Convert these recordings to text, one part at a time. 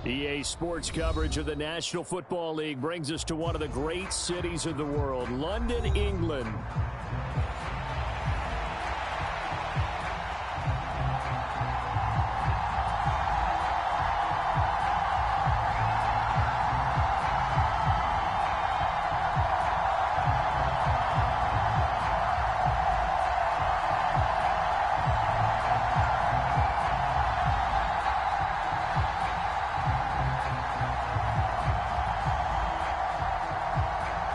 EA Sports coverage of the National Football League brings us to one of the great cities of the world, London, England.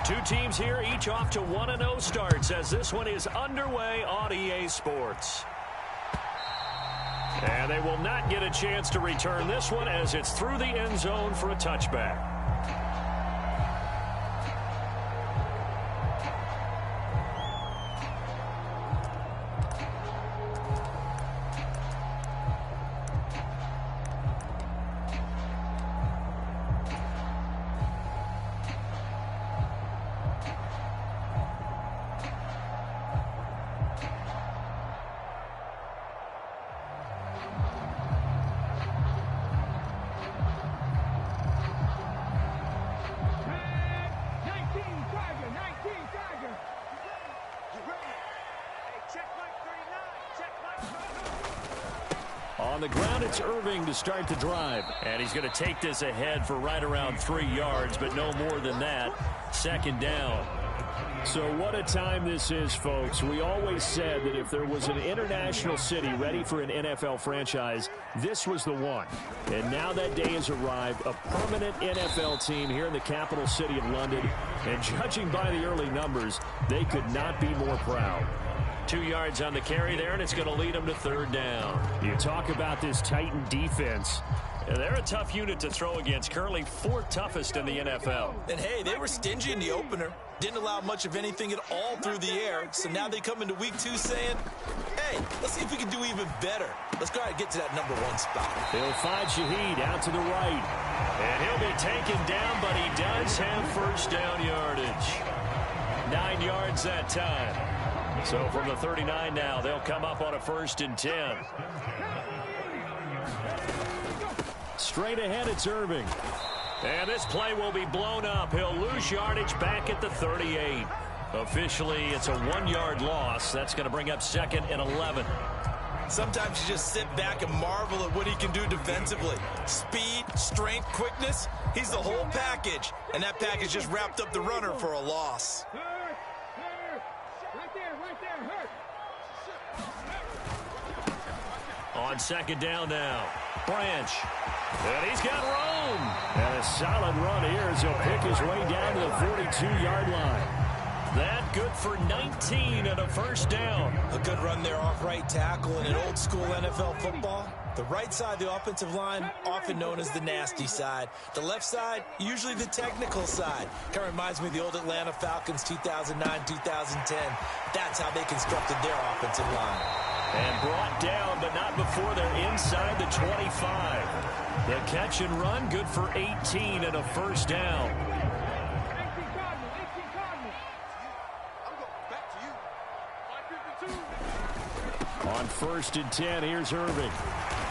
Two teams here, each off to 1-0 starts as this one is underway on EA Sports. And they will not get a chance to return this one as it's through the end zone for a touchback. On the ground, it's Irving to start the drive. And he's going to take this ahead for right around 3 yards, but no more than that. Second down. So what a time this is, folks. We always said that if there was an international city ready for an NFL franchise, this was the one. And now that day has arrived, a permanent NFL team here in the capital city of London. And judging by the early numbers, they could not be more proud. 2 yards on the carry there, and it's going to lead them to third down. You talk about this Titan defense. They're a tough unit to throw against, currently 4th toughest in the NFL. And, hey, they were stingy in the opener. Didn't allow much of anything at all through the air. So now they come into week 2 saying, hey, let's see if we can do even better. Let's go ahead and get to that number 1 spot. They'll find Shaheed out to the right. And he'll be taken down, but he does have first down yardage. 9 yards that time. So from the 39 now, they'll come up on a 1st and 10. Straight ahead, it's Irving. And this play will be blown up. He'll lose yardage back at the 38. Officially, it's a 1-yard loss. That's going to bring up 2nd and 11. Sometimes you just sit back and marvel at what he can do defensively. Speed, strength, quickness. He's the whole package. And that package just wrapped up the runner for a loss. On 2nd down now, Branch. And he's got room. And a solid run here as he'll pick his way down to the 42-yard line. That good for 19 and a 1st down. A good run there off right tackle in an old-school NFL football. The right side of the offensive line, often known as the nasty side. The left side, usually the technical side. Kind of reminds me of the old Atlanta Falcons 2009-2010. That's how they constructed their offensive line. And brought down, but not before they're inside the 25. The catch and run, good for 18 and a 1st down. On 1st and 10, here's Irving.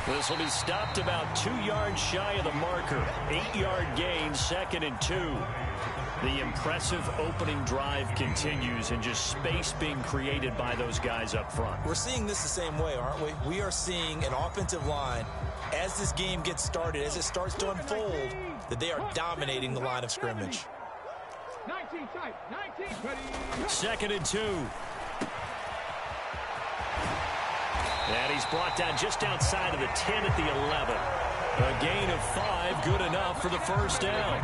This will be stopped about 2 yards shy of the marker. 8-yard gain, 2nd and 2. The impressive opening drive continues and just space being created by those guys up front. We're seeing this the same way, aren't we? We are seeing an offensive line, as this game gets started, as it starts to unfold, that they are dominating the line of scrimmage. 2nd and 2. And he's brought down just outside of the 10 at the 11. A gain of 5, good enough for the 1st down.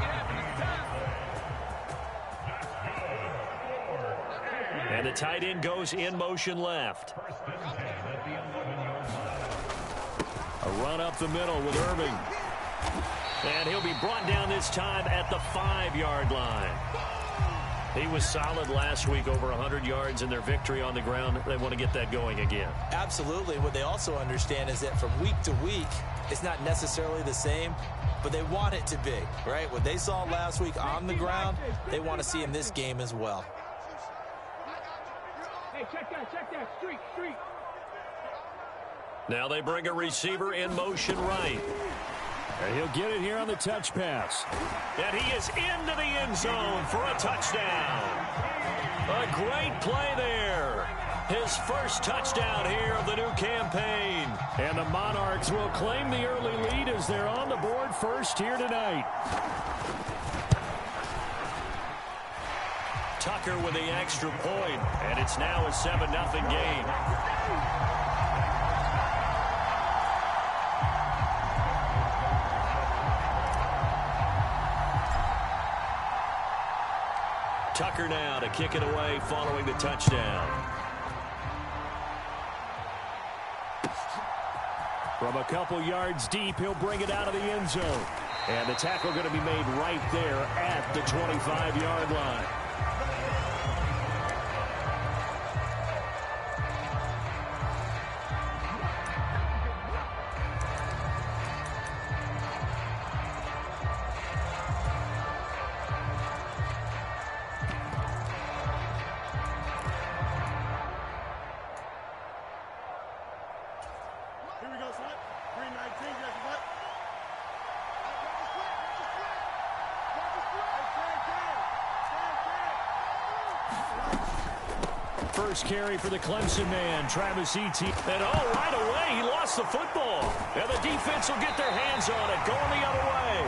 And the tight end goes in motion left. A run up the middle with Irving. And he'll be brought down this time at the 5-yard line. He was solid last week, over 100 yards in their victory on the ground. They want to get that going again. Absolutely. What they also understand is that from week to week, it's not necessarily the same, but they want it to be, right? What they saw last week on the ground, they want to see in this game as well. Hey, check that, street. Now they bring a receiver in motion right. And he'll get it here on the touch pass. And he is into the end zone for a touchdown. A great play there. His first touchdown here of the new campaign. And the Monarchs will claim the early lead as they're on the board first here tonight. Tucker with the extra point, and it's now a 7-0 game. Tucker now to kick it away following the touchdown. From a couple yards deep, he'll bring it out of the end zone. And the tackle going to be made right there at the 25-yard line. First carry for the Clemson man, Travis Etienne. And right away, he lost the football. And the defense will get their hands on it, going the other way.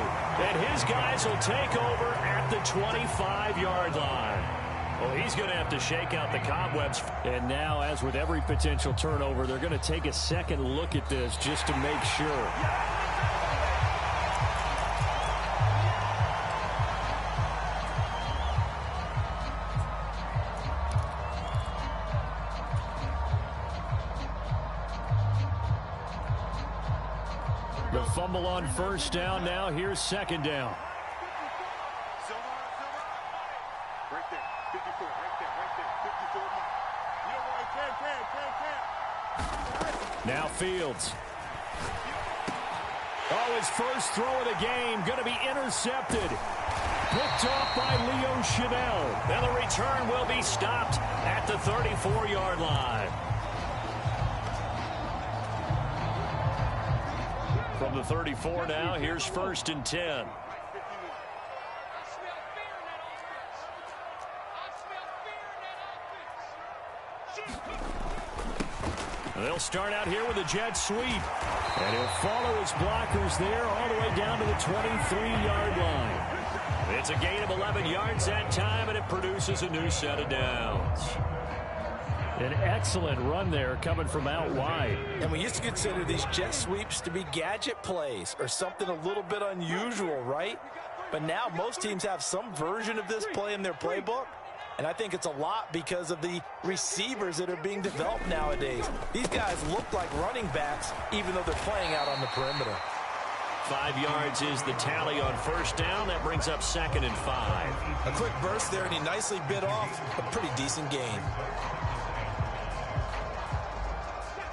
And his guys will take over at the 25-yard line. Well, he's going to have to shake out the cobwebs. And now, as with every potential turnover, they're going to take a second look at this just to make sure. The fumble on first down. Now here's second down. Right there, 54, right there, 54. Now Fields. Oh, his first throw of the game going to be intercepted. Picked off by Leo Chanel. And the return will be stopped at the 34-yard line. From the 34 now, here's first and 10. They'll start out here with a jet sweep. And he'll follow his blockers there all the way down to the 23-yard line. It's a gain of 11 yards that time, and it produces a new set of downs. An excellent run there coming from out wide. And we used to consider these jet sweeps to be gadget plays or something a little bit unusual, right? But now most teams have some version of this play in their playbook. And I think it's a lot because of the receivers that are being developed nowadays. These guys look like running backs even though they're playing out on the perimeter. 5 yards is the tally on first down. That brings up second and 5. A quick burst there, and he nicely bit off a pretty decent gain.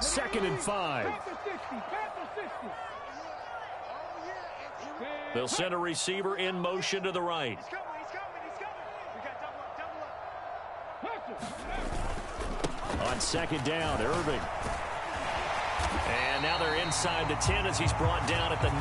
Second and 5. They'll send a receiver in motion to the right. On second down, Irving. And now they're inside the 10 as he's brought down at the 9.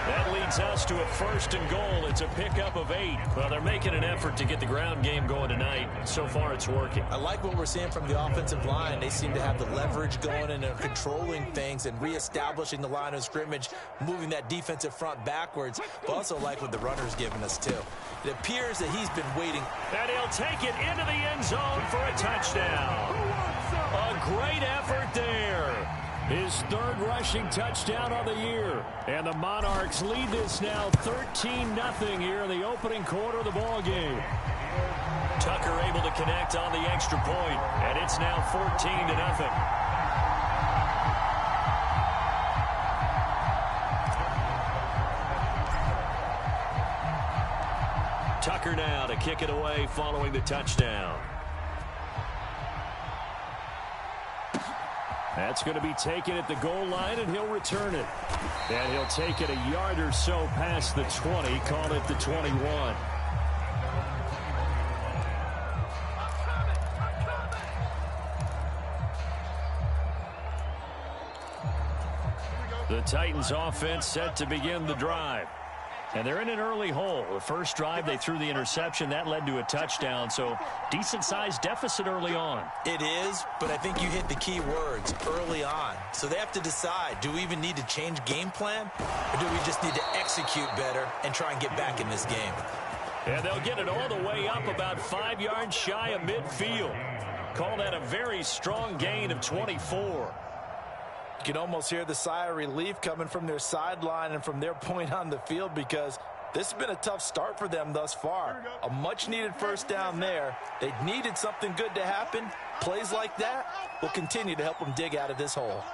That leads us to a first and goal. It's a pickup of 8. Well, they're making an effort to get the ground game going tonight. So far, it's working. I like what we're seeing from the offensive line. They seem to have the leverage going and are controlling things and reestablishing the line of scrimmage, moving that defensive front backwards. But also like what the runner's giving us, too. It appears that he's been waiting. And he'll take it into the end zone for a touchdown. A great effort there. His third rushing touchdown on the year. And the Monarchs lead this now 13-0 here in the opening quarter of the ball game. Tucker able to connect on the extra point, and it's now 14-0. Tucker now to kick it away following the touchdown. That's going to be taken at the goal line, and he'll return it. And he'll take it a yard or so past the 20, call it the 21. The Titans offense set to begin the drive. And they're in an early hole. The first drive, they threw the interception. That led to a touchdown, so decent-sized deficit early on. It is, but I think you hit the key words, early on. So they have to decide, do we even need to change game plan, or do we just need to execute better and try and get back in this game? And they'll get it all the way up about 5 yards shy of midfield. Call that a very strong gain of 24. You can almost hear the sigh of relief coming from their sideline and from their point on the field, because this has been a tough start for them thus far. A much-needed first down there. They needed something good to happen. Plays like that will continue to help them dig out of this hole.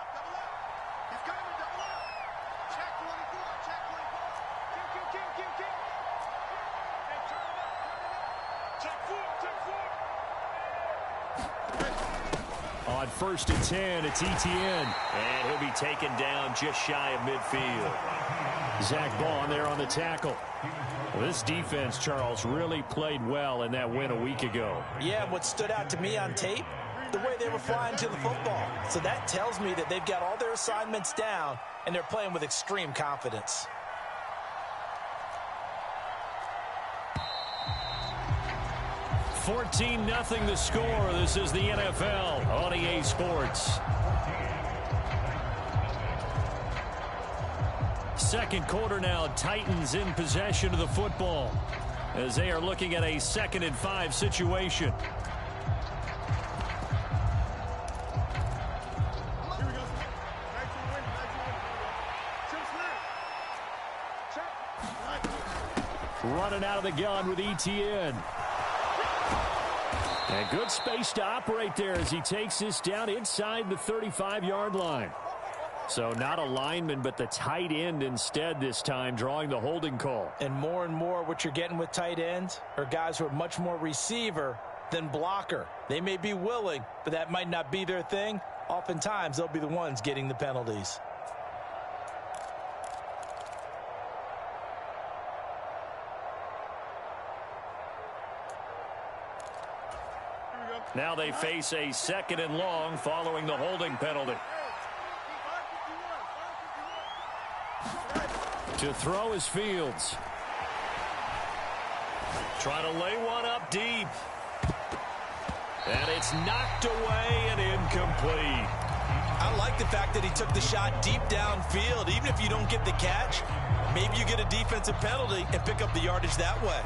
On 1st and 10, it's Etienne. And he'll be taken down just shy of midfield. Zach Bond there on the tackle. Well, this defense, Charles, really played well in that win a week ago. Yeah, what stood out to me on tape, the way they were flying to the football. So that tells me that they've got all their assignments down, and they're playing with extreme confidence. $14-0 the score. This is the NFL on EA Sports. Second quarter now, Titans in possession of the football as they are looking at a 2nd and 5 situation. Running out of the gun with Etienne. And good space to operate there as he takes this down inside the 35-yard line. So not a lineman, but the tight end instead this time, drawing the holding call. And more what you're getting with tight ends are guys who are much more receiver than blocker. They may be willing, but that might not be their thing. Oftentimes, they'll be the ones getting the penalties. Now they face a 2nd and long following the holding penalty. To throw is Fields. Trying to lay one up deep. And it's knocked away and incomplete. I like the fact that he took the shot deep downfield. Even if you don't get the catch, maybe you get a defensive penalty and pick up the yardage that way.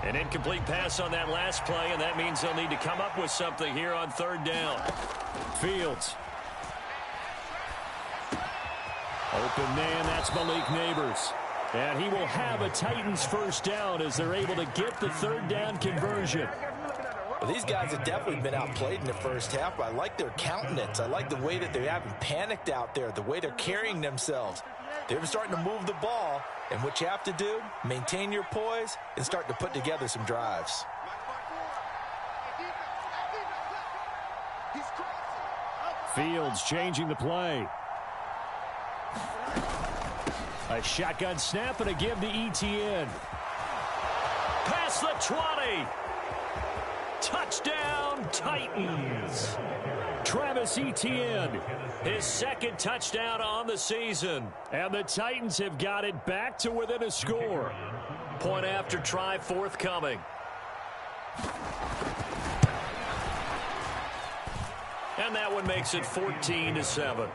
An incomplete pass on that last play, and that means they'll need to come up with something here on 3rd down. Fields. Open man, that's Malik Neighbors. And he will have a Titans first down as they're able to get the 3rd down conversion. Well, these guys have definitely been outplayed in the first half, but I like their countenance. I like the way that they haven't panicked out there, the way they're carrying themselves. They're starting to move the ball, and what you have to do, maintain your poise and start to put together some drives. Fields changing the play. A shotgun snap and a give to Etienne. Past the 20. Touchdown, Titans. Travis Etienne, his 2nd touchdown on the season. And the Titans have got it back to within a score. Point after try forthcoming. And that one makes it 14-7.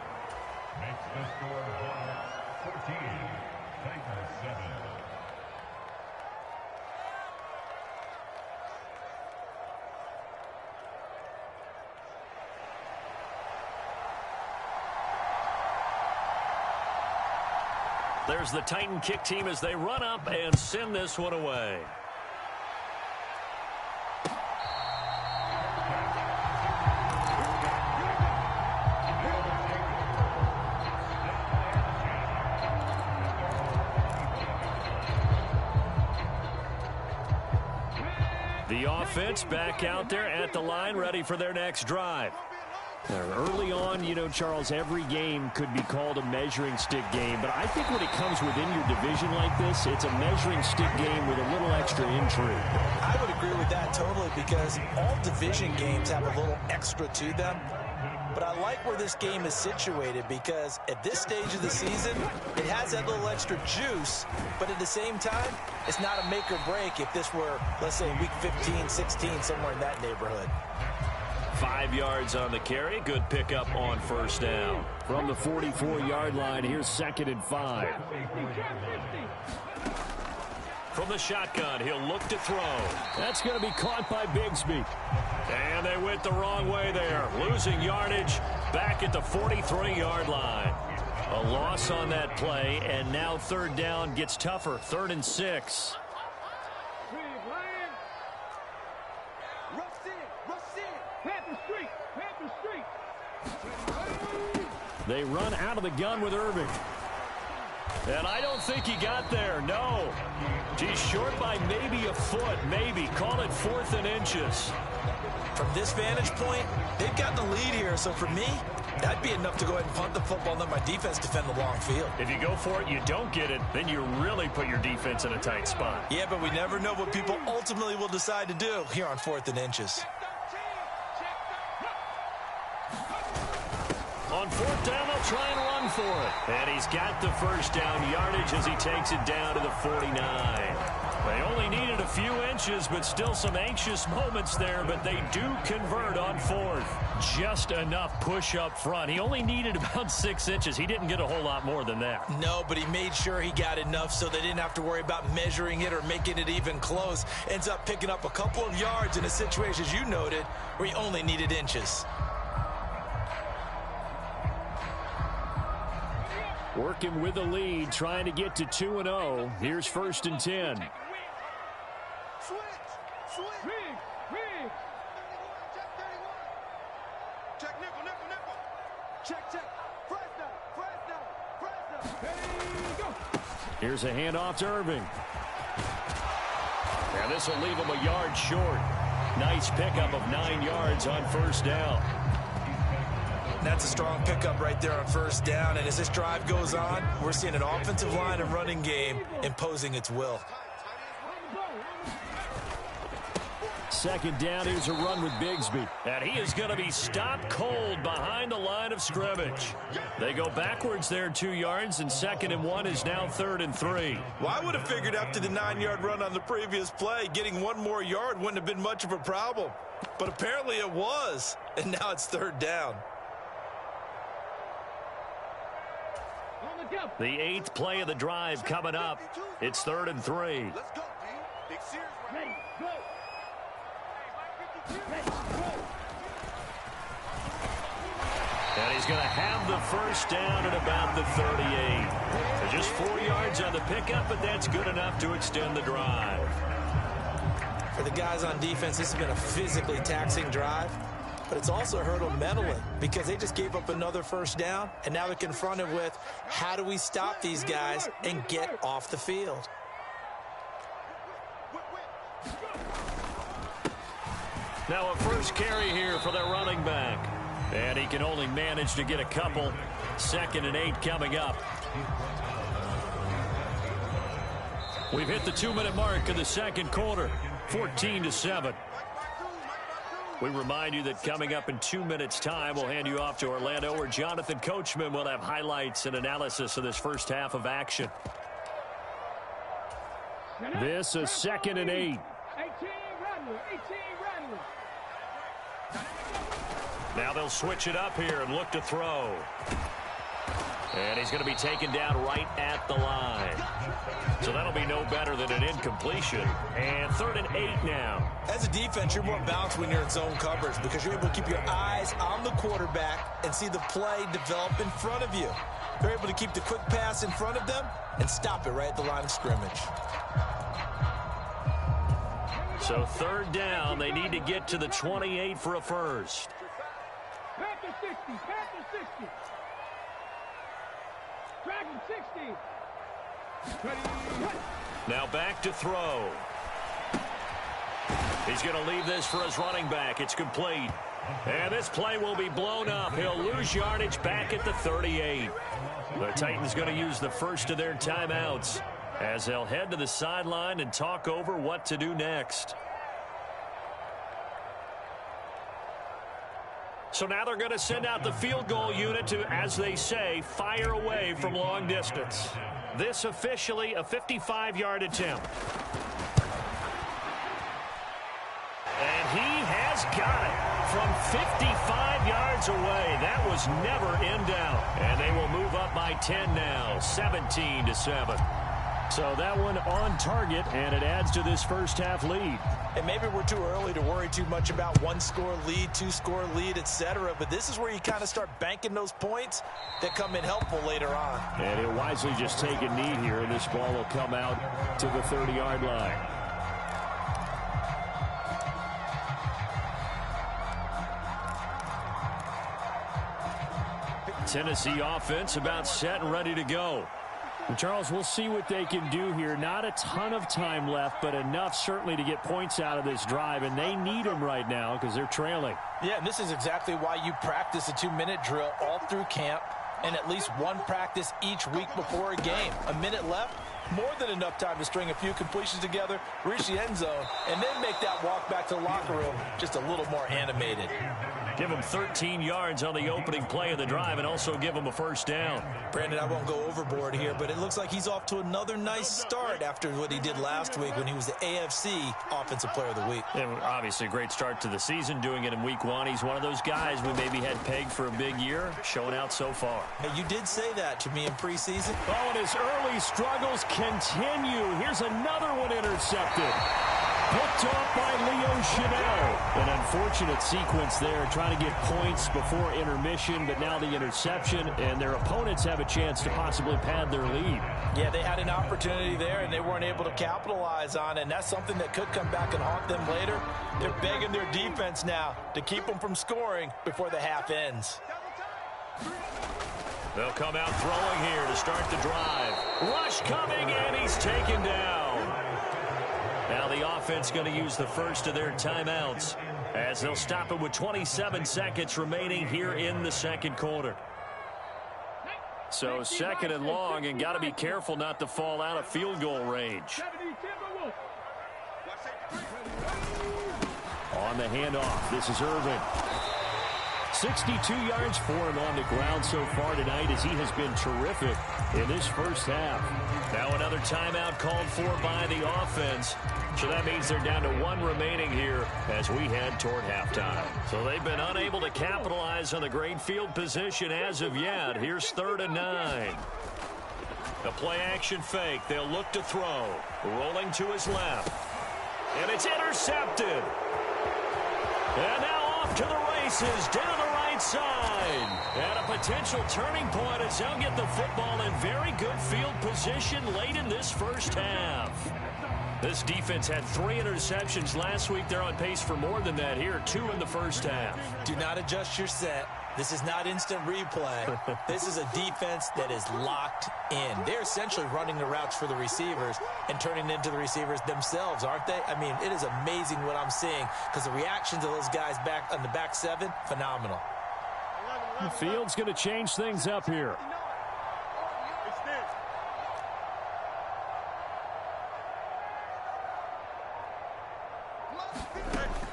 There's the Titan kick team as they run up and send this one away. The offense back out there at the line, ready for their next drive. Early on, you know, Charles, every game could be called a measuring stick game. But I think when it comes within your division like this, it's a measuring stick game with a little extra intrigue. I would agree with that totally because all division games have a little extra to them. But I like where this game is situated because at this stage of the season, it has that little extra juice. But at the same time, it's not a make or break if this were, let's say, week 15, 16, somewhere in that neighborhood. 5 yards on the carry. Good pickup on first down. From the 44-yard line, here's 2nd and 5. From the shotgun, he'll look to throw. That's going to be caught by Bigsby. And they went the wrong way there. Losing yardage back at the 43-yard line. A loss on that play, and now 3rd down gets tougher. 3rd and 6. They run out of the gun with Irving. And I don't think he got there. No. He's short by maybe a foot, maybe. Call it 4th and inches. From this vantage point, they've gotten the lead here. So for me, that'd be enough to go ahead and punt the football and let my defense defend the long field. If you go for it, you don't get it, then you really put your defense in a tight spot. Yeah, but we never know what people ultimately will decide to do here on 4th and inches. On 4th down, they'll try and run for it. And he's got the first down yardage as he takes it down to the 49. They only needed a few inches, but still some anxious moments there, but they do convert on 4th. Just enough push up front. He only needed about 6 inches. He didn't get a whole lot more than that. No, but he made sure he got enough so they didn't have to worry about measuring it or making it even close. Ends up picking up a couple of yards in a situation, as you noted, where he only needed inches. Working with the lead, trying to get to 2-0. Here's 1st and 10. Switch. Check nickel. Check. Press down. Hey, go. Here's a handoff to Irving. And this will leave him a yard short. Nice pickup of 9 yards on 1st down. That's a strong pickup right there on 1st down. And as this drive goes on, we're seeing an offensive line and running game imposing its will. 2nd down, here's a run with Bigsby. And he is going to be stopped cold behind the line of scrimmage. They go backwards there 2 yards, and 2nd and 1 is now 3rd and 3. Well, I would have figured after the 9-yard run on the previous play, getting 1 more yard wouldn't have been much of a problem. But apparently it was, and now it's 3rd down. The 8th play of the drive coming up. It's 3rd and 3. Let's go, D. Big Sears right. And he's going to have the first down at about the 38. So just 4 yards on the pickup, but that's good enough to extend the drive. For the guys on defense, this has been a physically taxing drive. But it's also hurt them mentally because they just gave up another 1st down, and now they're confronted with how do we stop these guys and get off the field? Now a first carry here for their running back. And he can only manage to get a couple. 2nd and 8 coming up. We've hit the 2-minute mark of the 2nd quarter. 14-7. We remind you that coming up in 2 minutes' time, we'll hand you off to Orlando, where Jonathan Coachman will have highlights and analysis of this first half of action. This is 2nd and 8. Now they'll switch it up here and look to throw. And he's going to be taken down right at the line. So that'll be no better than an incompletion. And 3rd and 8 now. As a defense, you're more balanced when you're in zone coverage because you're able to keep your eyes on the quarterback and see the play develop in front of you. You're able to keep the quick pass in front of them and stop it right at the line of scrimmage. So 3rd down, they need to get to the 28 for a first. Panther 60. Dragon 60. Now back to throw. He's going to leave this for his running back. It's complete. And this play will be blown up. He'll lose yardage back at the 38. The Titans going to use the first of their timeouts as they'll head to the sideline and talk over what to do next. So now they're going to send out the field goal unit to, as they say, fire away from long distance. This officially a 55-yard attempt. And he has got it from 55 yards away. That was never in doubt. And they will move up by 10 now, 17-7. So that one on target, and it adds to this first half lead. And maybe we're too early to worry too much about one-score lead, two-score lead, etc. But this is where you kind of start banking those points that come in helpful later on. And he'll wisely just take a knee here, and this ball will come out to the 30-yard line. Tennessee offense about set and ready to go. And Charles, we'll see what they can do here. Not a ton of time left, but enough certainly to get points out of this drive, and they need them right now because they're trailing. Yeah, and this is exactly why you practice a 2-minute drill all through camp and at least one practice each week before a game. A minute left, more than enough time to string a few completions together, reach the end zone, and then make that walk back to the locker room just a little more animated. Give him 13 yards on the opening play of the drive and also give him a first down. Brandon, I won't go overboard here, but it looks like he's off to another nice start after what he did last week when he was the AFC Offensive Player of the Week. And obviously a great start to the season, doing it in week 1. He's one of those guys we maybe had pegged for a big year, showing out so far. Hey, you did say that to me in preseason. Oh, and his early struggles continue. Here's another one intercepted. Picked off by Leo Chanel. An unfortunate sequence there, trying to get points before intermission, but now the interception, and their opponents have a chance to possibly pad their lead. Yeah, they had an opportunity there, and they weren't able to capitalize on it, and that's something that could come back and haunt them later. They're begging their defense now to keep them from scoring before the half ends. They'll come out throwing here to start the drive. Rush coming, and he's taken down. Now the offense going to use the first of their timeouts as they'll stop it with 27 seconds remaining here in the second quarter. So second and long, and got to be careful not to fall out of field goal range. On the handoff, this is Irvin. 62 yards for him on the ground so far tonight as he has been terrific in this first half. Now another timeout called for by the offense. So that means they're down to 1 remaining here as we head toward halftime. So they've been unable to capitalize on the great field position as of yet. Here's 3rd and 9. The play action fake. They'll look to throw. Rolling to his left. And it's intercepted. And now off to the races, down the right side. And a potential turning point as they'll get the football in very good field position late in this first half. This defense had 3 interceptions last week. They're on pace for more than that here, 2 in the first half. Do not adjust your set. This is not instant replay. This is a defense that is locked in. They're essentially running the routes for the receivers and turning into the receivers themselves, aren't they? I mean, it is amazing what I'm seeing because the reactions of those guys back on the back 7, phenomenal. The field's going to change things up here.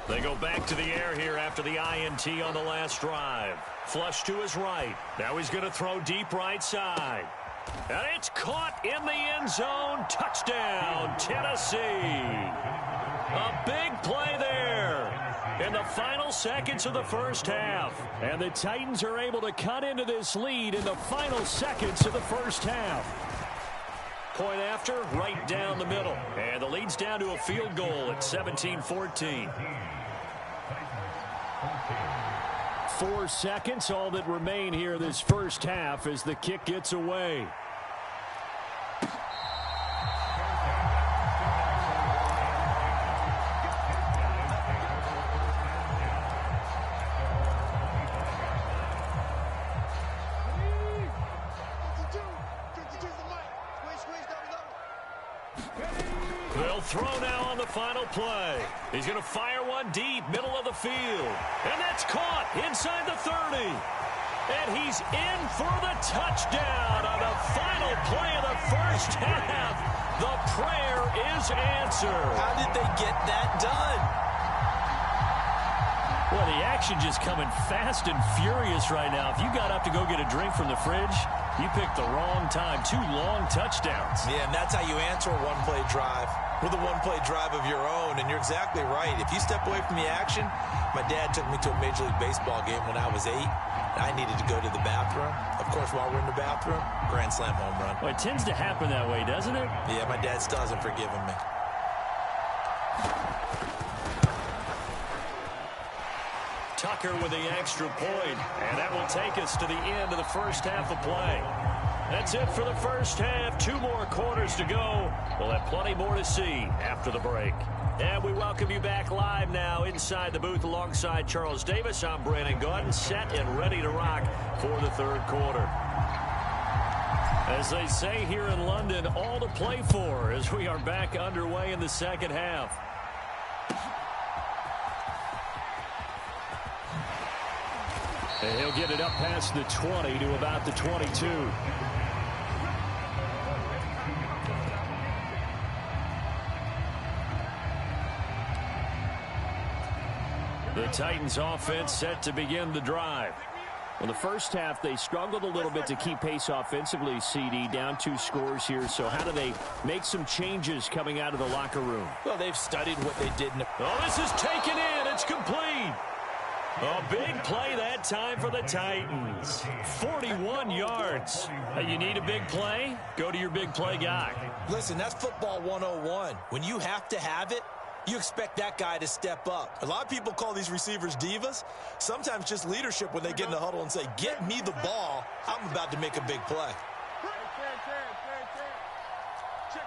They go back to the air here after the INT on the last drive. Flush to his right. Now he's going to throw deep right side. And it's caught in the end zone. Touchdown, Tennessee. A big play there in the final seconds of the first half. And the Titans are able to cut into this lead in the final seconds of the first half. Point after, right down the middle. And the lead's down to a field goal at 17-14. 4 seconds, all that remain here this first half as the kick gets away. throw now on the final play. He's going to fire one deep, middle of the field. And that's caught inside the 30. And he's in for the touchdown on the final play of the first half. The prayer is answered. How did they get that done? Well, the action just coming fast and furious right now. If you got up to go get a drink from the fridge, you picked the wrong time. 2 long touchdowns. Yeah, and that's how you answer a one-play drive with a one-play drive of your own. And you're exactly right. If you step away from the action, my dad took me to a Major League Baseball game when I was 8. I needed to go to the bathroom. Of course, while we're in the bathroom, grand slam home run. Well, it tends to happen that way, doesn't it? Yeah, my dad still hasn't forgiven me. Tucker with the extra point, and that will take us to the end of the first half of play. That's it for the first half. 2 more quarters to go. We'll have plenty more to see after the break. And we welcome you back live now inside the booth alongside Charles Davis. I'm Brandon Gaudin, set and ready to rock for the third quarter. As they say here in London, all to play for as we are back underway in the second half. And he'll get it up past the 20 to about the 22. The Titans offense set to begin the drive. Well, the first half, they struggled a little bit to keep pace offensively, CD, down 2 scores here. So how do they make some changes coming out of the locker room? Well, they've studied what they did. Oh, this is taken in. It's complete. A big play that time for the Titans. 41 yards. You need a big play? Go to your big play guy. Listen, that's football 101. When you have to have it, you expect that guy to step up. A lot of people call these receivers divas. Sometimes just leadership when they get in the huddle and say, get me the ball. I'm about to make a big play. Check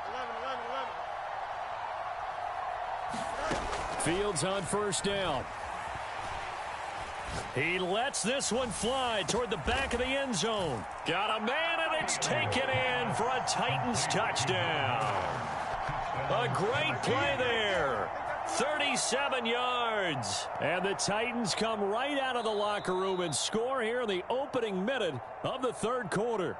11. Fields on first down. He lets this one fly toward the back of the end zone. Got a man, and it's taken in for a Titans touchdown. A great play there. 37 yards. And the Titans come right out of the locker room and score here in the opening minute of the third quarter.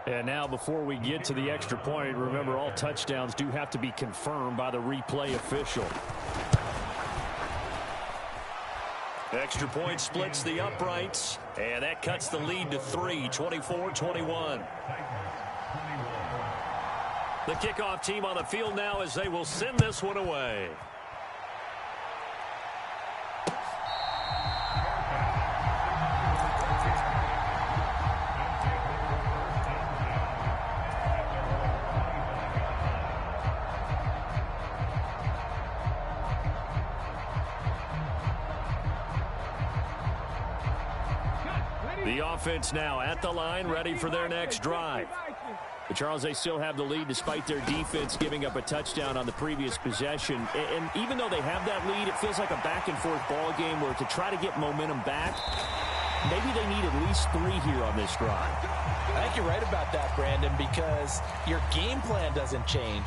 And now before we get to the extra point, remember all touchdowns do have to be confirmed by the replay official. Extra point splits the uprights, and that cuts the lead to 3, 24-21. The kickoff team on the field now as they will send this one away. The offense now at the line, ready for their next drive. But Charles, they still have the lead despite their defense giving up a touchdown on the previous possession. And even though they have that lead, it feels like a back-and-forth ball game where to try to get momentum back, maybe they need at least 3 here on this drive. I think you're right about that, Brandon, because your game plan doesn't change.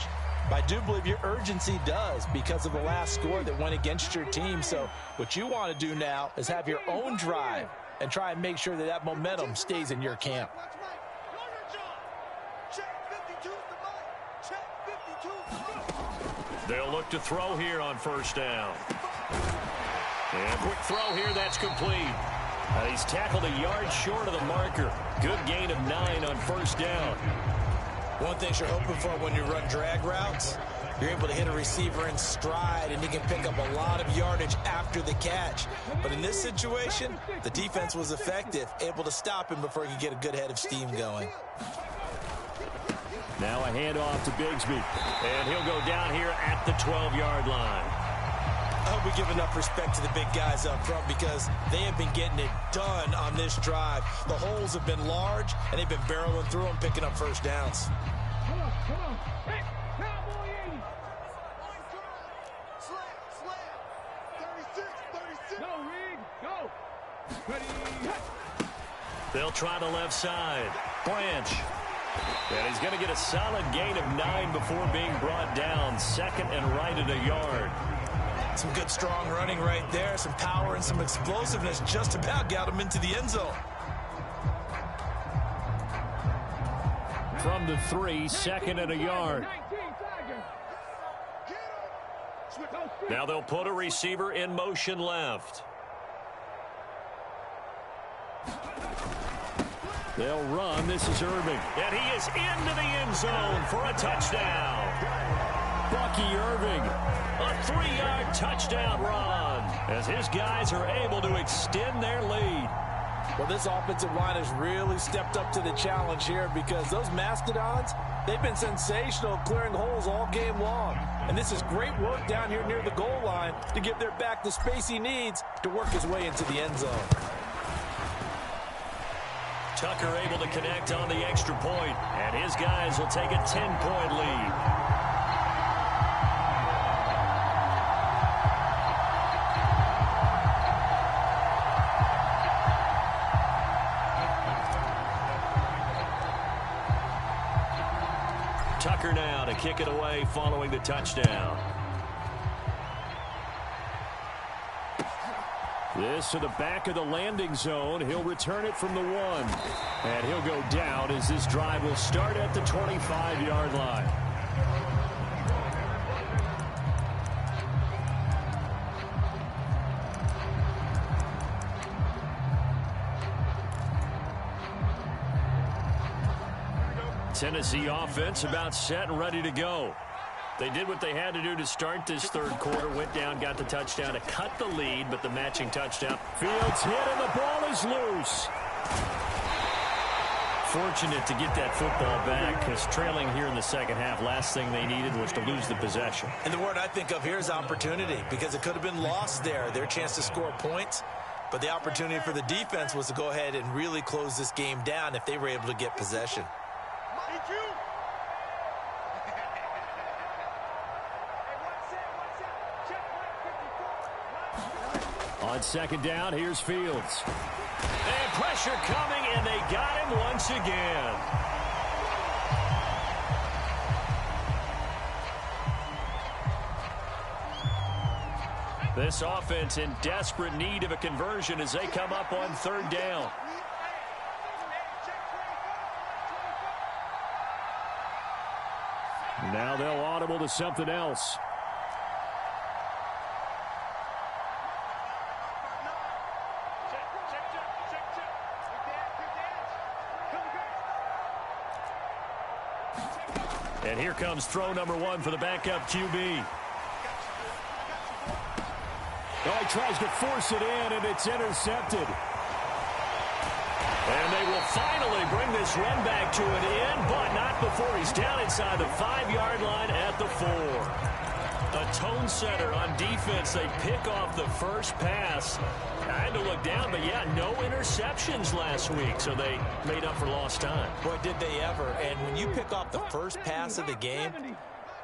But I do believe your urgency does because of the last score that went against your team. So what you want to do now is have your own drive and try and make sure that that momentum stays in your camp. They'll look to throw here on first down. And a quick throw here, that's complete. He's tackled a yard short of the marker. Good gain of 9 on first down. One thing you're hoping for when you run drag routes, you're able to hit a receiver in stride, and he can pick up a lot of yardage after the catch. But in this situation, the defense was effective, able to stop him before he could get a good head of steam going. Now a handoff to Bigsby. And he'll go down here at the 12-yard line. I hope we give enough respect to the big guys up front because they have been getting it done on this drive. The holes have been large, and they've been barreling through them, picking up first downs. Come on. Hey, cowboy 80. Slam. 36. Go, Reed. Go. Ready. They'll try the left side. Branch. And he's going to get a solid gain of 9 before being brought down. Second and right at a yard. Some good strong running right there. Some power and some explosiveness just about got him into the end zone. From the 3, second and a yard. Now they'll put a receiver in motion left. They'll run. This is Irving. And he is into the end zone for a touchdown. Bucky Irving, a 3-yard touchdown run as his guys are able to extend their lead. Well, this offensive line has really stepped up to the challenge here because those Mastodons, they've been sensational clearing holes all game long. And this is great work down here near the goal line to give their back the space he needs to work his way into the end zone. Tucker able to connect on the extra point, and his guys will take a 10-point lead. Tucker now to kick it away following the touchdown. This to the back of the landing zone. He'll return it from the 1. And he'll go down as this drive will start at the 25-yard line. Tennessee offense about set and ready to go. They did what they had to do to start this third quarter. Went down, got the touchdown to cut the lead, but the matching touchdown. Fields hit, and the ball is loose. Fortunate to get that football back because trailing here in the second half, last thing they needed was to lose the possession. And the word I think of here is opportunity because it could have been lost there. Their chance to score points, but the opportunity for the defense was to go ahead and really close this game down if they were able to get possession. On second down, here's Fields. And pressure coming, and they got him once again. This offense in desperate need of a conversion as they come up on third down. Now they'll audible to something else. And here comes throw number 1 for the backup QB. Oh, he tries to force it in, and it's intercepted. And they will finally bring this run back to an end, but not before he's down inside the 5-yard line at the 4. A tone setter on defense. They pick off the first pass. I had to look down, but yeah, no interceptions last week, so they made up for lost time. Boy, did they ever. And when you pick off the first pass of the game,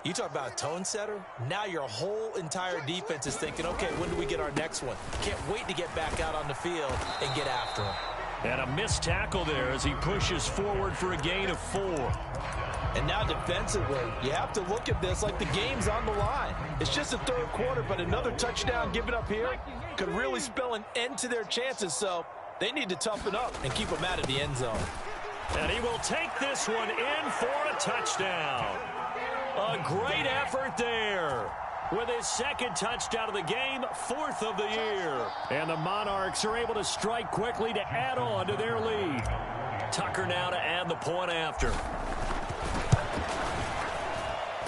you talk about a tone setter. Now your whole entire defense is thinking, okay, when do we get our next one? Can't wait to get back out on the field and get after him. And a missed tackle there as he pushes forward for a gain of 4. And now defensively, you have to look at this like the game's on the line. It's just the third quarter, but another touchdown given up here could really spell an end to their chances. So they need to toughen up and keep them out of the end zone. And he will take this one in for a touchdown. A great effort there. With his second touchdown of the game, 4th of the year. And the Monarchs are able to strike quickly to add on to their lead. Tucker now to add the point after.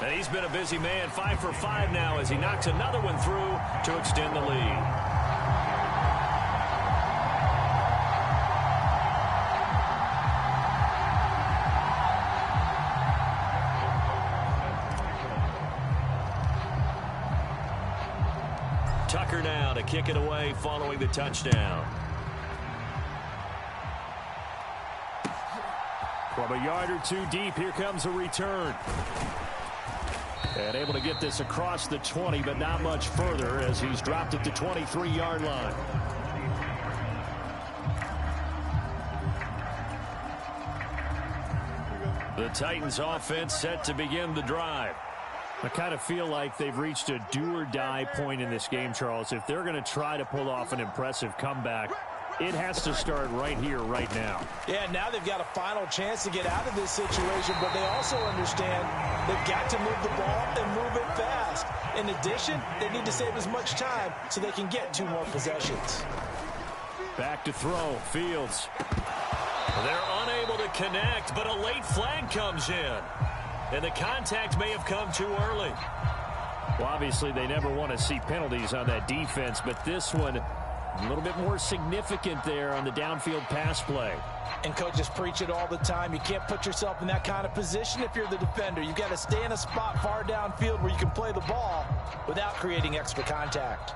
And he's been a busy man, 5 for 5 now as he knocks another one through to extend the lead. Tucker now to kick it away following the touchdown. From a yard or two deep, here comes a return. And able to get this across the 20, but not much further as he's dropped it to 23-yard line. The Titans offense set to begin the drive. I kind of feel like they've reached a do-or-die point in this game, Charles. If they're going to try to pull off an impressive comeback, it has to start right here, right now. Yeah, now they've got a final chance to get out of this situation, but they also understand they've got to move the ball and move it fast. In addition, they need to save as much time so they can get 2 more possessions. Back to throw, Fields. They're unable to connect, but a late flag comes in. And the contact may have come too early. Well, obviously, they never want to see penalties on that defense, but this one a little bit more significant there on the downfield pass play. And coaches preach it all the time. You can't put yourself in that kind of position if you're the defender. You've got to stay in a spot far downfield where you can play the ball without creating extra contact.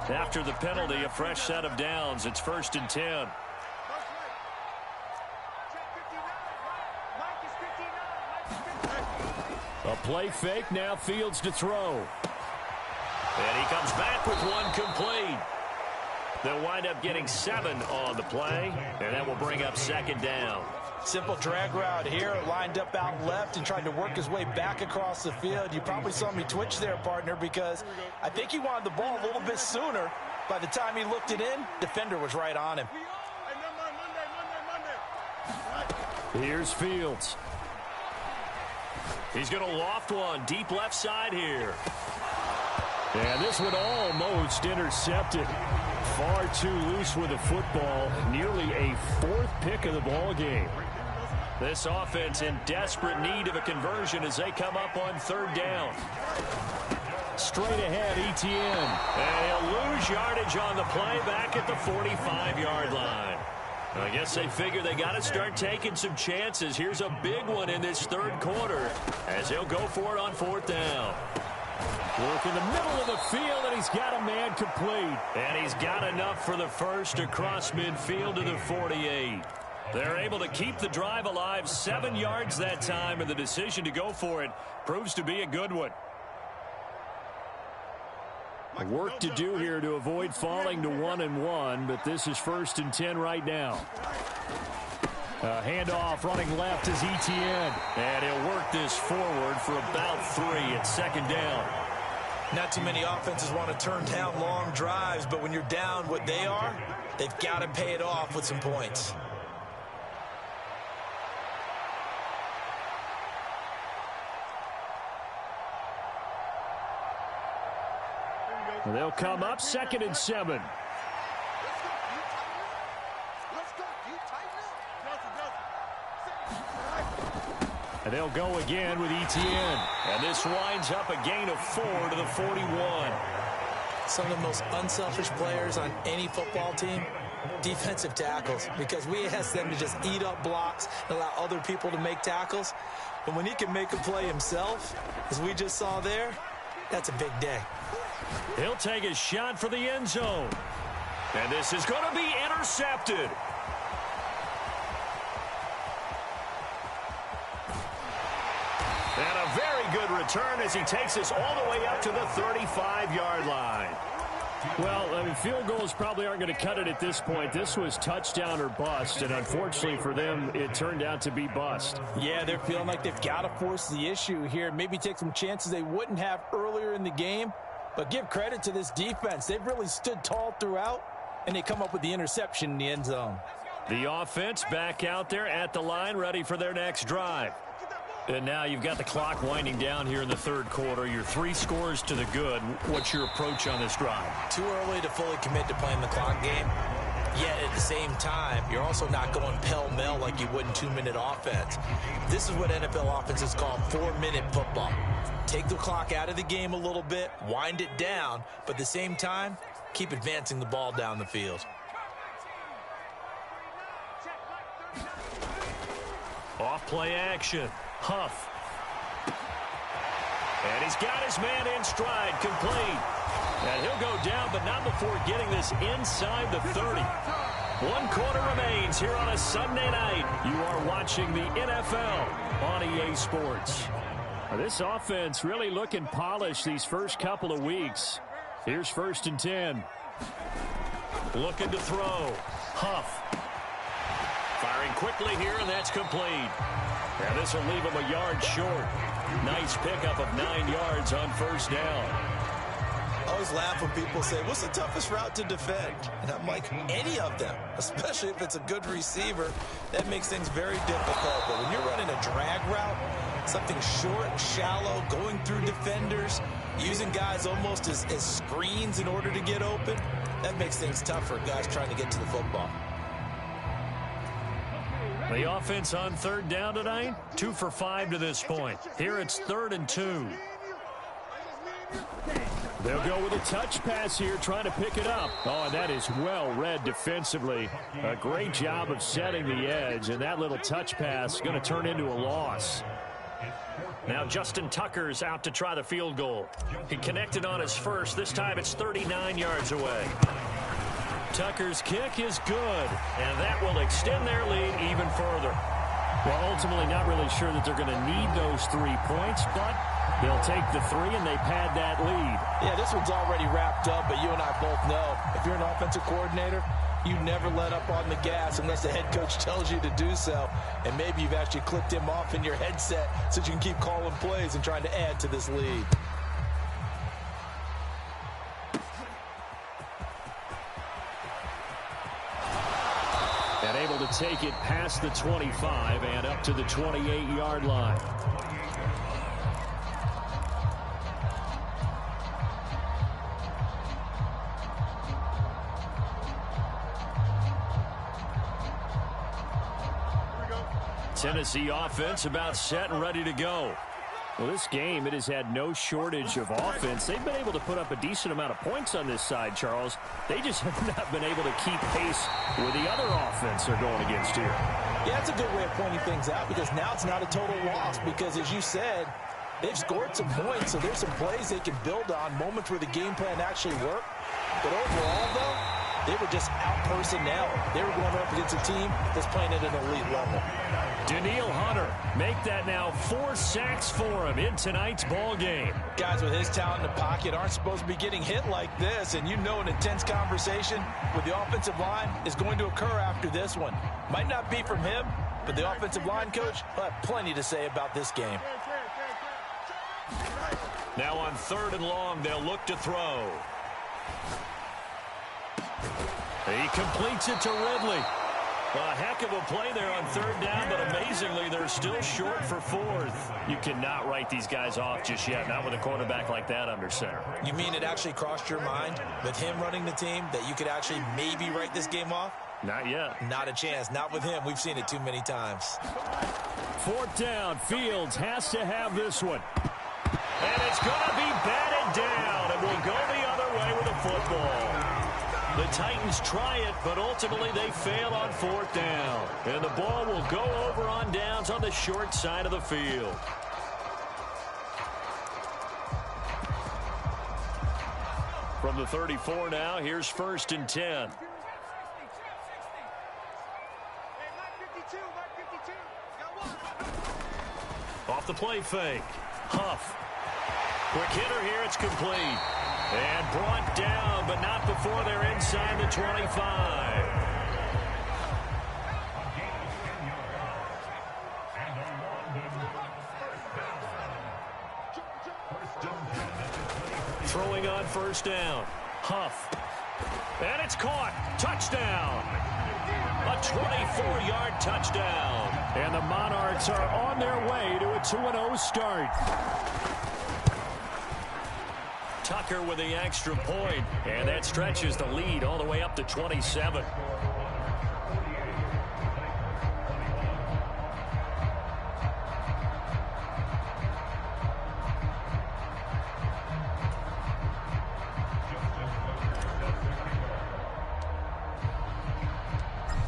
After the penalty, a fresh set of downs. It's 1st and 10. A play fake, now Fields to throw. And he comes back with one complete. They'll wind up getting 7 on the play, and that will bring up 2nd down. Simple drag route here, lined up out left and tried to work his way back across the field. You probably saw me twitch there, partner, because I think he wanted the ball a little bit sooner. By the time he looked it in, defender was right on him. Here's Fields. He's going to loft one deep left side here. And this one almost intercepted. Far too loose with the football. Nearly a 4th pick of the ball game. This offense in desperate need of a conversion as they come up on 3rd down. Straight ahead, Etienne. And he'll lose yardage on the play back at the 45-yard line. I guess they figure they got to start taking some chances. Here's a big one in this 3rd quarter as he'll go for it on 4th down. Work in the middle of the field, and he's got a man complete. And he's got enough for the first across midfield to the 48. They're able to keep the drive alive, 7 yards that time, and the decision to go for it proves to be a good one. Work to do here to avoid falling to 1-1, but this is 1st and 10 right now. Handoff running left is Etienne. And he'll work this forward for about 3 at 2nd down. Not too many offenses want to turn down long drives, but when you're down what they are, they've got to pay it off with some points. They'll come up 2nd and 7. And they'll go again with Etienne. And this winds up a gain of 4 to the 41. Some of the most unselfish players on any football team, defensive tackles, because we ask them to just eat up blocks and allow other people to make tackles. But when he can make a play himself, as we just saw there, that's a big day. He'll take a shot for the end zone. And this is going to be intercepted. And a very good return as he takes us all the way up to the 35-yard line. Well, I mean, field goals probably aren't going to cut it at this point. This was touchdown or bust, and unfortunately for them, it turned out to be bust. Yeah, they're feeling like they've got to force the issue here. Maybe take some chances they wouldn't have earlier in the game. But give credit to this defense. They've really stood tall throughout, and they come up with the interception in the end zone. The offense back out there at the line, ready for their next drive. And now you've got the clock winding down here in the 3rd quarter. You're 3 scores to the good. What's your approach on this drive? Too early to fully commit to playing the clock game. Yet at the same time, you're also not going pell-mell like you would in 2-minute offense. This is what NFL offenses call 4-minute football. Take the clock out of the game a little bit, wind it down, but at the same time, keep advancing the ball down the field. Off play action. Huff. And he's got his man in stride, complete. And he'll go down, but not before getting this inside the 30. 1 quarter remains here on a Sunday night. You are watching the NFL on EA Sports. This offense really looking polished these first couple of weeks. Here's 1st and 10. Looking to throw. Huff. Firing quickly here, and that's complete. And this will leave him a yard short. Nice pickup of 9 yards on 1st down. I always laugh when people say, what's the toughest route to defend? And I'm like, any of them, especially if it's a good receiver. That makes things very difficult. But when you're running a drag route, something short, shallow, going through defenders, using guys almost as screens in order to get open, that makes things tough for guys trying to get to the football. The offense on 3rd down tonight, 2 for 5 to this point. Here it's 3rd and 2. They'll go with a touch pass here, trying to pick it up. Oh, and that is well read defensively. A great job of setting the edge, and that little touch pass is going to turn into a loss. Now Justin Tucker's out to try the field goal. He connected on his first. This time it's 39 yards away. Tucker's kick is good, and that will extend their lead even further. Well, ultimately not really sure that they're going to need those 3 points, but they'll take the 3 and they pad that lead. Yeah, this one's already wrapped up, but you and I both know if you're an offensive coordinator, you never let up on the gas unless the head coach tells you to do so. And maybe you've actually clicked him off in your headset so you can keep calling plays and trying to add to this lead. And able to take it past the 25 and up to the 28-yard line. Tennessee offense about set and ready to go. Well, this game, it has had no shortage of offense. They've been able to put up a decent amount of points on this side, Charles. They just have not been able to keep pace with the other offense they're going against here. Yeah, that's a good way of pointing things out because now it's not a total loss because, as you said, they've scored some points, so there's some plays they can build on, moments where the game plan actually worked. But overall, though, they were just out personnel. They were going up against a team that's playing at an elite level. Daniil Hunter, make that now 4 sacks for him in tonight's ball game. Guys with his talent in the pocket aren't supposed to be getting hit like this, and you know an intense conversation with the offensive line is going to occur after this one. Might not be from him, but the offensive line coach will have plenty to say about this game. Now on 3rd and long, they'll look to throw. He completes it to Ridley. A heck of a play there on 3rd down, but amazingly, they're still short for 4th. You cannot write these guys off just yet, not with a quarterback like that under center. You mean it actually crossed your mind with him running the team that you could actually maybe write this game off? Not yet. Not a chance. Not with him. We've seen it too many times. 4th down. Fields has to have this one. And it's going to be batted down, and will go the other way with the football. The Titans try it, but ultimately they fail on 4th down. And the ball will go over on downs on the short side of the field. From the 34 now, here's 1st and 10. Off the play fake. Huff. Quick hitter here, it's complete. And brought down, but not before they're inside the 25. Throwing on 1st down. Huff. And it's caught. Touchdown. A 24-yard touchdown. And the Monarchs are on their way to a 2-0 start. Tucker with the extra point, and that stretches the lead all the way up to 27.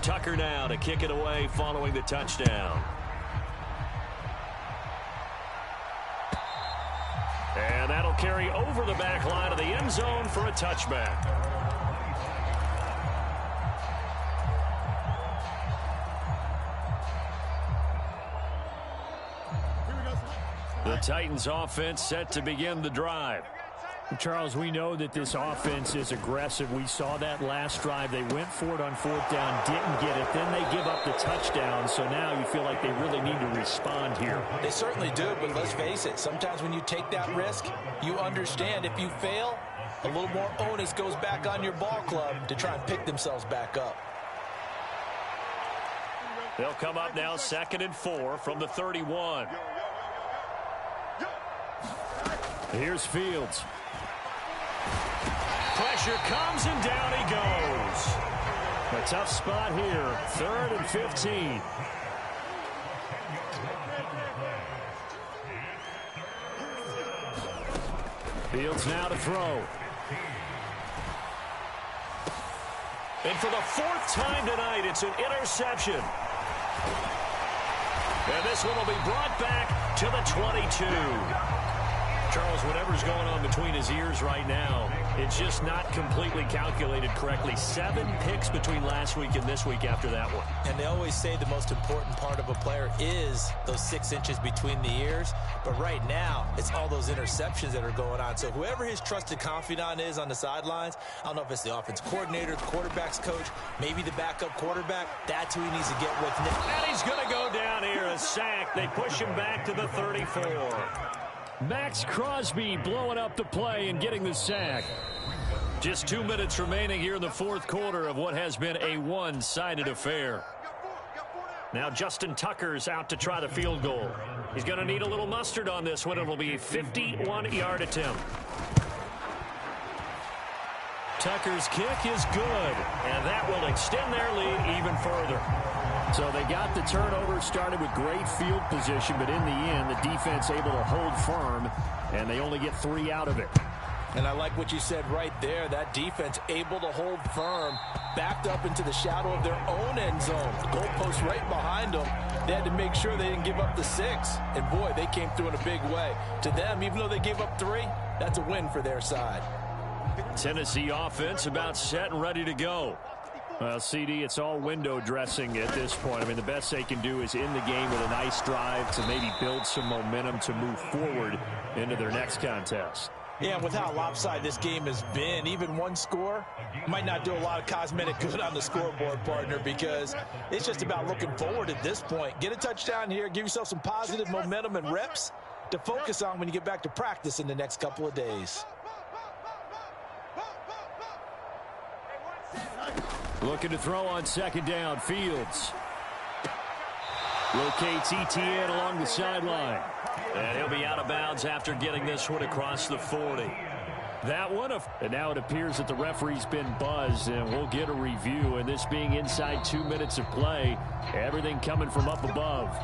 Tucker now to kick it away following the touchdown. And that'll carry over the back line of the end zone for a touchback. The Titans offense set to begin the drive. Charles, we know that this offense is aggressive. We saw that last drive. They went for it on fourth down, didn't get it. Then they give up the touchdown. So now you feel like they really need to respond here. They certainly do, but let's face it. Sometimes when you take that risk, you understand if you fail, a little more onus goes back on your ball club to try and pick themselves back up. They'll come up now 2nd and 4 from the 31. Here's Fields. Pressure comes and down he goes. A tough spot here. 3rd and 15. Fields now to throw. And for the 4th time tonight, it's an interception. And this one will be brought back to the 22. Charles, whatever's going on between his ears right now, it's just not completely calculated correctly. 7 picks between last week and this week after that one. And they always say the most important part of a player is those 6 inches between the ears. But right now, it's all those interceptions that are going on. So whoever his trusted confidant is on the sidelines, I don't know if it's the offense coordinator, the quarterback's coach, maybe the backup quarterback, that's who he needs to get with. And he's going to go down here, a sack. They push him back to the 34. Max Crosby blowing up the play and getting the sack. Just 2 minutes remaining here in the 4th quarter of what has been a one-sided affair. Now Justin Tucker's out to try the field goal. He's going to need a little mustard on this one. It'll be a 51-yard attempt. Tucker's kick is good. And that will extend their lead even further. So they got the turnover, started with great field position, but in the end, the defense able to hold firm, and they only get 3 out of it. And I like what you said right there. That defense able to hold firm, backed up into the shadow of their own end zone. The goalpost right behind them. They had to make sure they didn't give up the 6. And, boy, they came through in a big way. To them, even though they gave up 3, that's a win for their side. Tennessee offense about set and ready to go. Well, CD, it's all window dressing at this point. I mean, the best they can do is in the game with a nice drive to maybe build some momentum to move forward into their next contest. Yeah, and with how lopsided this game has been, even one score might not do a lot of cosmetic good on the scoreboard, partner, because it's just about looking forward at this point. Get a touchdown here, give yourself some positive momentum and reps to focus on when you get back to practice in the next couple of days. Looking to throw on 2nd down. Fields locates ETN along the sideline. And he'll be out of bounds after getting this one across the 40. That one, and now it appears that the referee's been buzzed, and we'll get a review. And this being inside 2 minutes of play, everything coming from up above.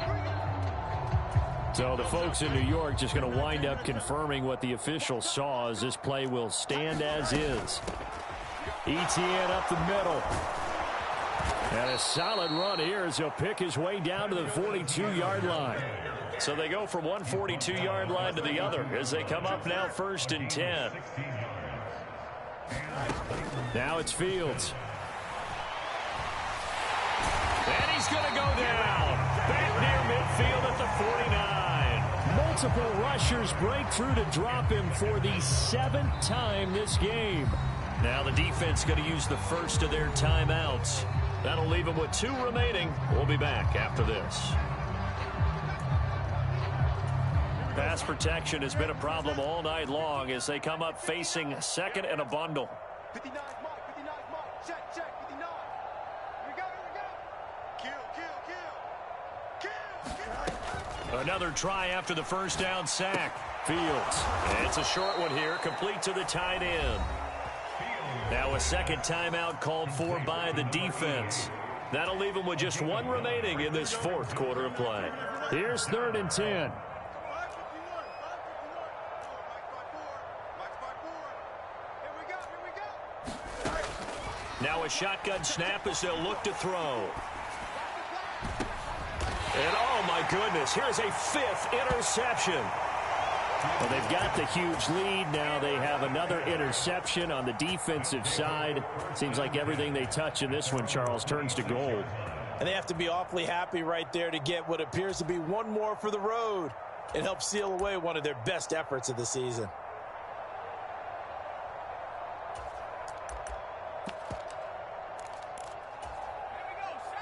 So the folks in New York just going to wind up confirming what the official saw, as this play will stand as is. ETN up the middle. And a solid run here as he'll pick his way down to the 42-yard line. So they go from one 42-yard line to the other as they come up now 1st and 10. Now it's Fields. And he's going to go down. Back near midfield at the 49. Multiple rushers break through to drop him for the 7th time this game. Now the defense going to use the first of their timeouts. That'll leave them with 2 remaining. We'll be back after this. Pass protection has been a problem all night long as they come up facing 2nd and a bundle. 59 mark, 59 mark. Check, 59. Here we go. Kill. Another try after the 1st down sack. Fields. And it's a short one here, complete to the tight end. Now a 2nd timeout called for by the defense. That'll leave them with just 1 remaining in this 4th quarter of play. Here's 3rd and 10. Now a shotgun snap as they'll look to throw. And oh my goodness, here's a 5th interception. Well, they've got the huge lead. Now they have another interception on the defensive side. Seems like everything they touch in this one, Charles, turns to gold. And they have to be awfully happy right there to get what appears to be 1 more for the road. It helps seal away one of their best efforts of the season.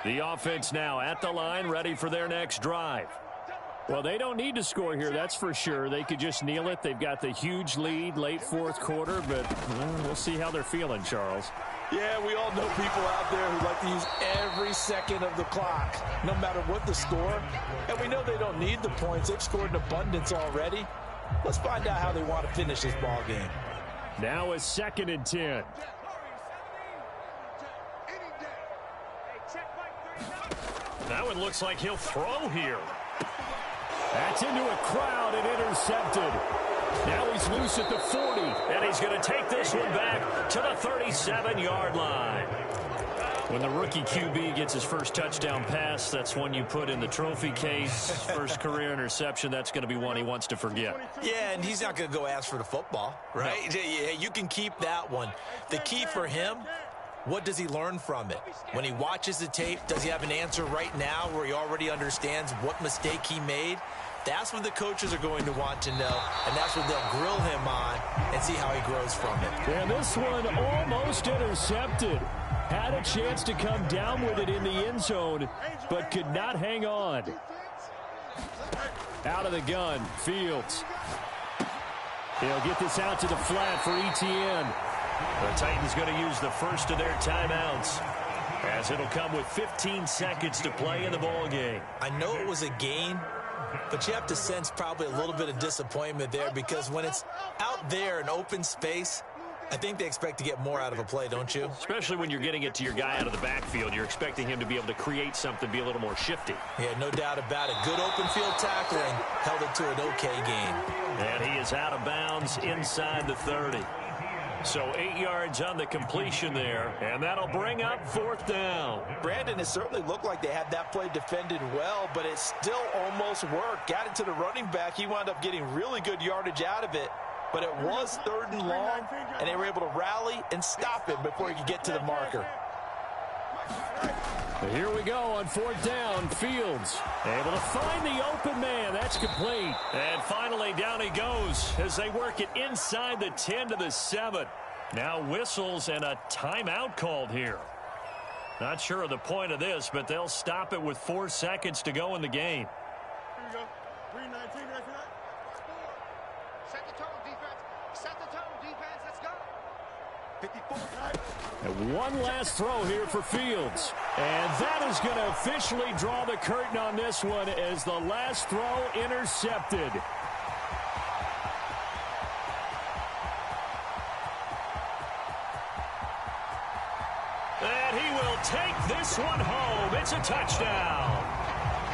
The offense now at the line, ready for their next drive. Well, they don't need to score here, that's for sure. They could just kneel it. They've got the huge lead late fourth quarter, but we'll see how they're feeling, Charles. Yeah, we all know people out there who like to use every second of the clock, no matter what the score. And we know they don't need the points. They've scored in abundance already. Let's find out how they want to finish this ball game. Now a 2nd and 10. That one looks like he'll throw here. That's into a crowd and intercepted. Now he's loose at the 40. And he's going to take this one back to the 37-yard line. When the rookie QB gets his first touchdown pass, that's one you put in the trophy case. First career interception, that's going to be one he wants to forget. Yeah, and he's not going to go ask for the football, right? No. Yeah, you can keep that one. The key for him, what does he learn from it? When he watches the tape, does he have an answer right now where he already understands what mistake he made? That's what the coaches are going to want to know, and that's what they'll grill him on and see how he grows from it. And this one almost intercepted. Had a chance to come down with it in the end zone, but could not hang on. Out of the gun, Fields. They'll get this out to the flat for ETN. The Titans going to use the first of their timeouts, as it'll come with 15 seconds to play in the ball game. I know it was a gain, but you have to sense probably a little bit of disappointment there, because when it's out there in open space, I think they expect to get more out of a play, don't you? Especially when you're getting it to your guy out of the backfield. You're expecting him to be able to create something, be a little more shifty. Yeah, no doubt about it. Good open field tackling, held it to an okay gain. And he is out of bounds inside the 30. So 8 yards on the completion there, and that'll bring up 4th down. Brandon, it certainly looked like they had that play defended well, but it still almost worked. Got it to the running back. He wound up getting really good yardage out of it, but it was 3rd and long, and they were able to rally and stop it before he could get to the marker. Here we go on 4th down. Fields able to find the open man. That's complete. And finally down he goes as they work it inside the 10 to the 7. Now whistles and a timeout called here. Not sure of the point of this, but they'll stop it with 4 seconds to go in the game. Here we go. 3:19 right for that. Set the tone, defense. Set the tone, defense. Let's go. 54 times. And one last throw here for Fields. And that is going to officially draw the curtain on this one as the last throw intercepted. And he will take this one home. It's a touchdown.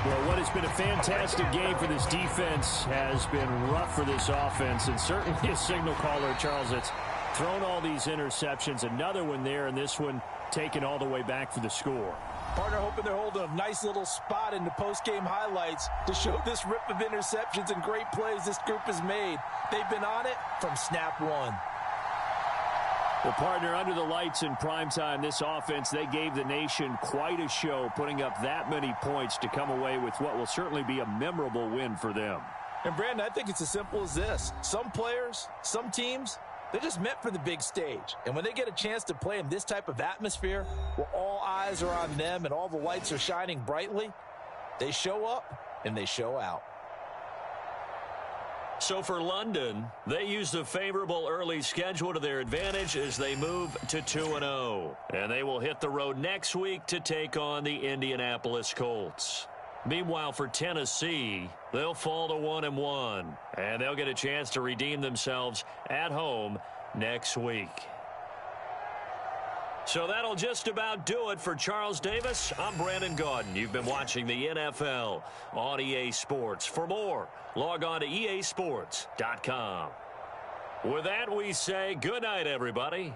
Well, what has been a fantastic game for this defense has been rough for this offense, and certainly a signal caller, Charles, that's thrown all these interceptions. Another one there, and this one taken all the way back for the score. Partner hoping they're holding a nice little spot in the post-game highlights to show this rip of interceptions and great plays this group has made. They've been on it from snap one. Well, partner, under the lights in primetime, this offense, they gave the nation quite a show, putting up that many points to come away with what will certainly be a memorable win for them. And, Brandon, I think it's as simple as this. Some players, some teams, they're just meant for the big stage. And when they get a chance to play in this type of atmosphere, where all eyes are on them and all the lights are shining brightly, they show up and they show out. So for London, they use the favorable early schedule to their advantage as they move to 2-0. And they will hit the road next week to take on the Indianapolis Colts. Meanwhile, for Tennessee, they'll fall to 1-1. And they'll get a chance to redeem themselves at home next week. So that'll just about do it for Charles Davis. I'm Brandon Gaudin. You've been watching the NFL on EA Sports. For more, log on to easports.com. With that, we say good night, everybody.